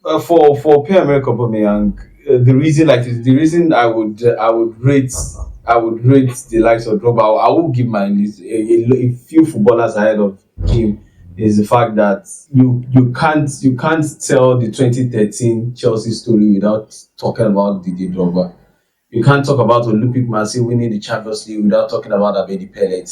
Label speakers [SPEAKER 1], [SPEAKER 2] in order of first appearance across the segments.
[SPEAKER 1] For Pierre-Emerick Aubameyang, the reason I would rate the likes of Drogba. I will give my list a few footballers ahead of him is the fact that you can't tell the 2013 Chelsea story without talking about Didier Drogba. You can't talk about Olympic Marseille winning the Champions League without talking about Abedi Pele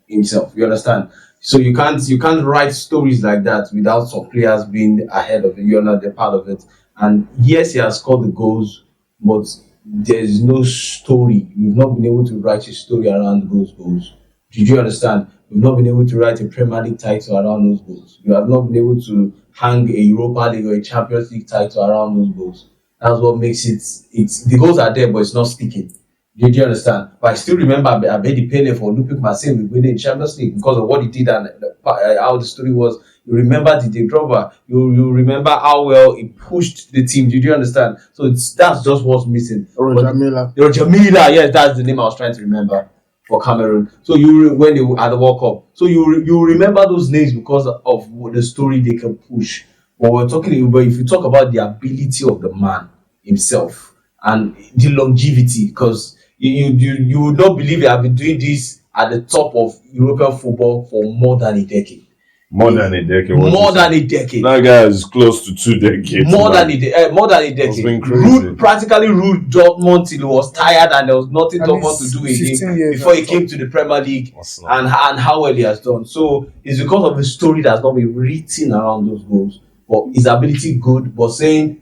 [SPEAKER 1] himself. You understand? So you can't write stories like that without some players being ahead of it. You're not a part of it. And yes, he has scored the goals, but there is no story. You've not been able to write a story around those goals. Did you understand? You've not been able to write a Premier League title around those goals. You have not been able to hang a Europa League or a Champions League title around those goals. That's what makes it. It's the goals are there, but it's not sticking. Did you understand? But I still remember Abedi Pele for Olympic Marseille winning the Champions League because of what he did and how the story was. You remember the Drogba. You remember how well he pushed the team. Did you understand? So that's just what's missing.
[SPEAKER 2] Roger Miller.
[SPEAKER 1] Roger Miller, yes, that's the name I was trying to remember for Cameroon. So when they were at the World Cup, so you remember those names because of the story they can push. But if you talk about the ability of the man himself and the longevity, because you would not believe he have been doing this at the top of European football for more than a decade.
[SPEAKER 3] More than a decade.
[SPEAKER 1] More than a decade.
[SPEAKER 3] That guy is close to 2 decades.
[SPEAKER 1] More than a
[SPEAKER 3] It's
[SPEAKER 1] decade.
[SPEAKER 3] been crazy.
[SPEAKER 1] Practically ruled Dortmund till he was tired and there was nothing Dortmund to do
[SPEAKER 2] 15
[SPEAKER 1] again
[SPEAKER 2] years
[SPEAKER 1] before he
[SPEAKER 2] at
[SPEAKER 1] came
[SPEAKER 2] top.
[SPEAKER 1] to the Premier League
[SPEAKER 3] Awesome.
[SPEAKER 1] and how well he has done. So it's because of the story that's not been written around those goals. But his ability good, but saying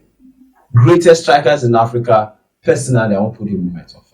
[SPEAKER 1] greatest strikers in Africa, personally, I won't put him in my top five.